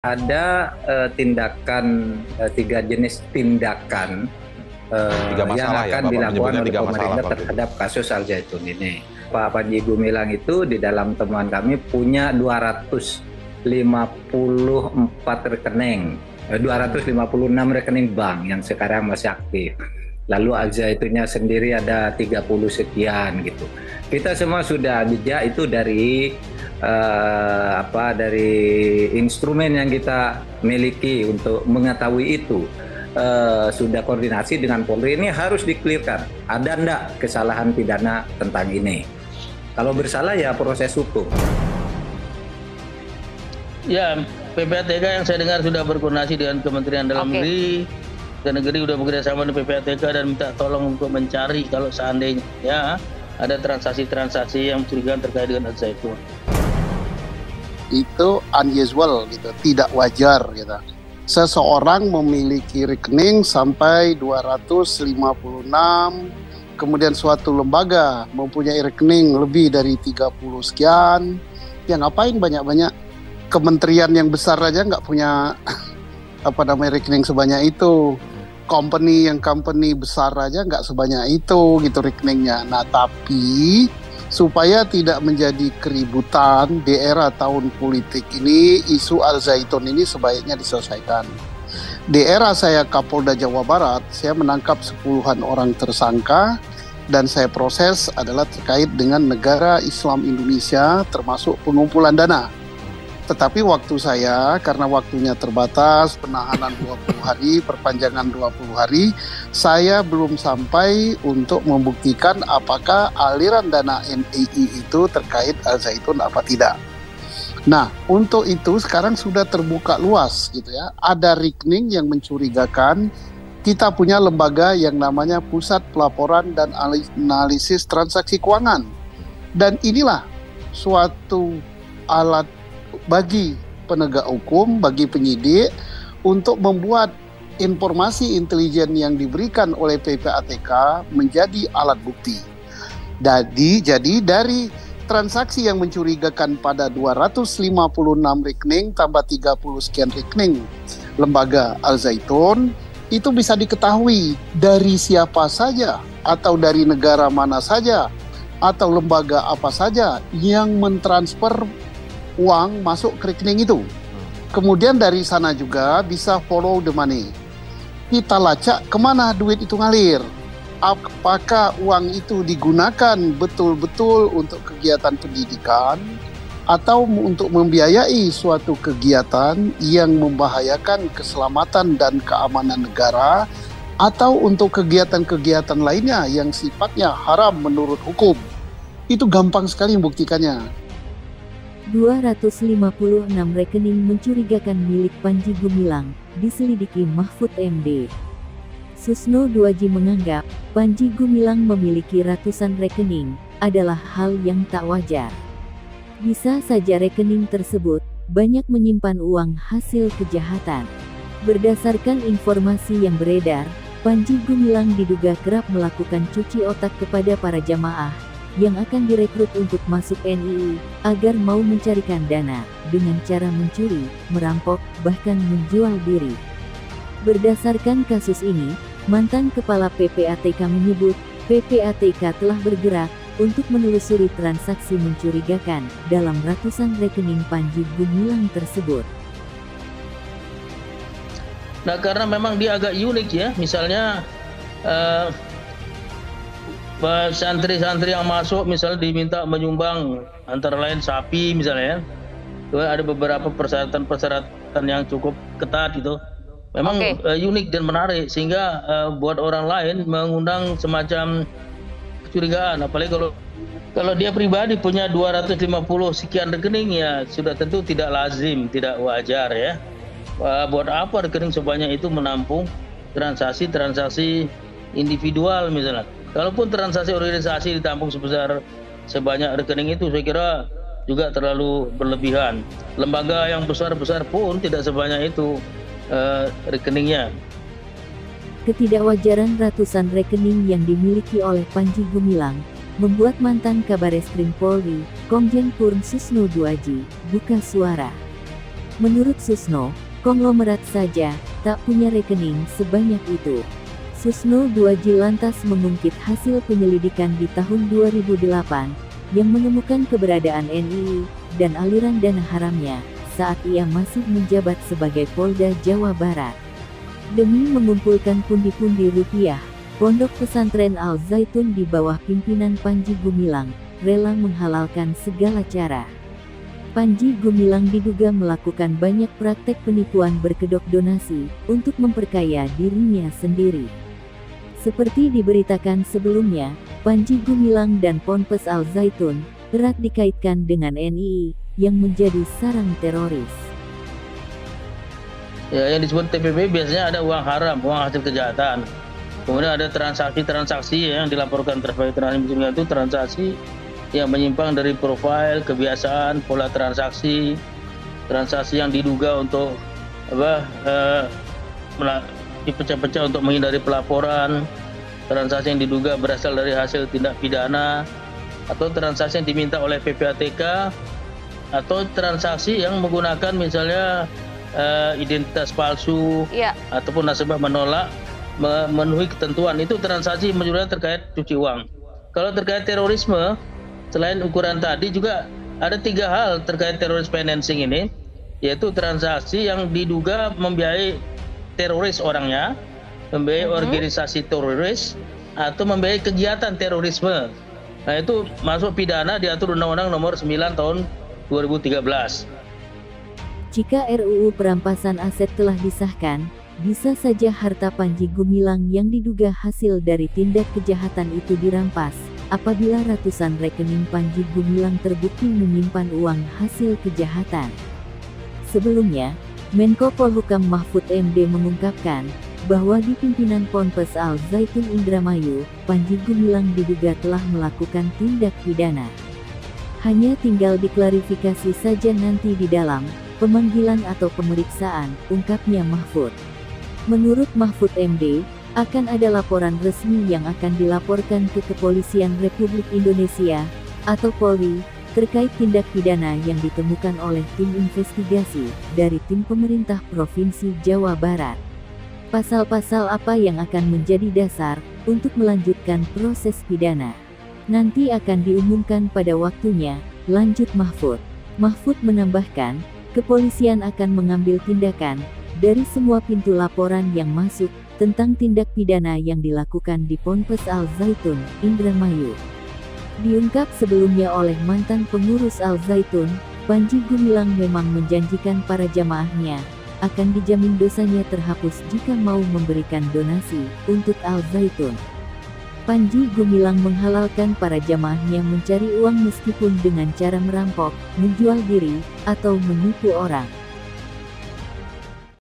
Ada tindakan, 3 jenis tindakan Tiga yang masalah ya, akan Bapak dilakukan menyebutnya oleh 3 masalah pemerintah waktu itu. terhadap kasus Al Zaitun ini. Pak Panji Gumilang itu di dalam temuan kami punya 254 rekening, 256 rekening bank yang sekarang masih aktif. Lalu Al Zaitunnya sendiri ada 30 sekian gitu. Kita semua sudah jejak itu dari dari instrumen yang kita miliki untuk mengetahui itu. Sudah koordinasi dengan Polri, ini harus diklirkan. Ada enggak kesalahan pidana tentang ini? Kalau bersalah ya proses hukum. Ya, PPATK yang saya dengar sudah berkoordinasi dengan Kementerian Dalam Negeri. Negeri sudah bekerjasama dengan PPATK dan minta tolong untuk mencari kalau seandainya ya ada transaksi-transaksi yang mencurigakan terkait dengan Al Zaitun. Itu unusual gitu, tidak wajar gitu. Seseorang memiliki rekening sampai 256, kemudian suatu lembaga mempunyai rekening lebih dari 30 sekian. Ya ngapain banyak-banyak, kementerian yang besar aja nggak punya rekening sebanyak itu. Company besar aja nggak sebanyak itu gitu rekeningnya. Nah tapi supaya tidak menjadi keributan di era tahun politik ini, isu Al Zaitun ini sebaiknya diselesaikan. Di era saya Kapolda Jawa Barat, saya menangkap 10-an orang tersangka dan saya proses adalah terkait dengan negara Islam Indonesia termasuk pengumpulan dana. Tetapi waktu saya, karena waktunya terbatas, penahanan 20 hari, perpanjangan 20 hari, saya belum sampai untuk membuktikan apakah aliran dana NII itu terkait Al Zaitun apa tidak. Nah, untuk itu sekarang sudah terbuka luas gitu ya. Ada rekening yang mencurigakan. Kita punya lembaga yang namanya Pusat Pelaporan dan Analisis Transaksi Keuangan. Dan inilah suatu alat bagi penegak hukum, bagi penyidik untuk membuat informasi intelijen yang diberikan oleh PPATK menjadi alat bukti. Jadi dari transaksi yang mencurigakan pada 256 rekening tambah 30 sekian rekening lembaga Al Zaitun, itu bisa diketahui dari siapa saja atau dari negara mana saja atau lembaga apa saja yang mentransfer uang masuk ke rekening itu. Kemudian dari sana juga bisa follow the money. Kita lacak kemana duit itu ngalir. Apakah uang itu digunakan betul-betul untuk kegiatan pendidikan atau untuk membiayai suatu kegiatan yang membahayakan keselamatan dan keamanan negara atau untuk kegiatan-kegiatan lainnya yang sifatnya haram menurut hukum. Itu gampang sekali membuktikannya. 256 rekening mencurigakan milik Panji Gumilang diselidiki Mahfud MD. Susno Duaji menganggap Panji Gumilang memiliki ratusan rekening adalah hal yang tak wajar. Bisa saja rekening tersebut banyak menyimpan uang hasil kejahatan. Berdasarkan informasi yang beredar, Panji Gumilang diduga kerap melakukan cuci otak kepada para jamaah yang akan direkrut untuk masuk NII, agar mau mencarikan dana, dengan cara mencuri, merampok, bahkan menjual diri. Berdasarkan kasus ini, mantan Kepala PPATK menyebut, PPATK telah bergerak, untuk menelusuri transaksi mencurigakan, dalam ratusan rekening Panji Gumilang tersebut. Nah karena memang dia agak unik ya, misalnya santri-santri yang masuk misalnya diminta menyumbang antara lain sapi misalnya ya. Ada beberapa persyaratan yang cukup ketat gitu. Memang unik dan menarik sehingga buat orang lain mengundang semacam kecurigaan, apalagi kalau dia pribadi punya 250 sekian rekening ya sudah tentu tidak lazim, tidak wajar ya. Buat apa rekening sebanyak itu menampung transaksi-transaksi individual misalnya. Kalaupun transaksi organisasi ditampung sebanyak rekening itu, saya kira juga terlalu berlebihan. Lembaga yang besar-besar pun tidak sebanyak itu rekeningnya. Ketidakwajaran ratusan rekening yang dimiliki oleh Panji Gumilang membuat mantan Kabareskrim Polri, Komjen Purn Susno Duaji, buka suara. Menurut Susno, konglomerat saja tak punya rekening sebanyak itu. Susno 2J lantas mengungkit hasil penyelidikan di tahun 2008 yang menemukan keberadaan NII dan aliran dana haramnya saat ia masih menjabat sebagai Polda Jawa Barat. Demi mengumpulkan pundi-pundi rupiah, Pondok Pesantren Al Zaitun di bawah pimpinan Panji Gumilang rela menghalalkan segala cara. Panji Gumilang diduga melakukan banyak praktek penipuan berkedok donasi untuk memperkaya dirinya sendiri. Seperti diberitakan sebelumnya, Panji Gumilang dan Ponpes Al Zaitun erat dikaitkan dengan NII yang menjadi sarang teroris. Ya, yang disebut TPP biasanya ada uang haram, uang hasil kejahatan. Kemudian ada transaksi yang dilaporkan terkait transaksi itu transaksi yang menyimpang dari profil, kebiasaan, pola transaksi yang diduga untuk dipecah-pecah untuk menghindari pelaporan, transaksi yang diduga berasal dari hasil tindak pidana, atau transaksi yang diminta oleh PPATK, atau transaksi yang menggunakan misalnya identitas palsu, ataupun nasabah menolak memenuhi ketentuan. Itu transaksi menurut terkait cuci uang. Kalau terkait terorisme, selain ukuran tadi juga ada 3 hal terkait teroris financing ini, yaitu transaksi yang diduga membiayai teroris orangnya, membiayai organisasi teroris, atau membiayai kegiatan terorisme. Nah, itu masuk pidana diatur Undang-Undang Nomor 9 Tahun 2013. Jika RUU perampasan aset telah disahkan, bisa saja harta Panji Gumilang yang diduga hasil dari tindak kejahatan itu dirampas, apabila ratusan rekening Panji Gumilang terbukti menyimpan uang hasil kejahatan. Sebelumnya, Menko Polhukam Mahfud MD mengungkapkan bahwa di pimpinan Ponpes Al Zaitun Indramayu, Panji Gumilang diduga telah melakukan tindak pidana. Hanya tinggal diklarifikasi saja nanti di dalam pemanggilan atau pemeriksaan, ungkapnya Mahfud. Menurut Mahfud MD, akan ada laporan resmi yang akan dilaporkan ke Kepolisian Republik Indonesia atau Polri terkait tindak pidana yang ditemukan oleh tim investigasi dari tim pemerintah Provinsi Jawa Barat. Pasal-pasal apa yang akan menjadi dasar untuk melanjutkan proses pidana nanti akan diumumkan pada waktunya, lanjut Mahfud. Mahfud menambahkan, kepolisian akan mengambil tindakan dari semua pintu laporan yang masuk tentang tindak pidana yang dilakukan di Ponpes Al Zaitun, Indramayu. Diungkap sebelumnya oleh mantan pengurus Al Zaitun, Panji Gumilang memang menjanjikan para jamaahnya akan dijamin dosanya terhapus jika mau memberikan donasi untuk Al Zaitun. Panji Gumilang menghalalkan para jamaahnya mencari uang meskipun dengan cara merampok, menjual diri, atau menipu orang.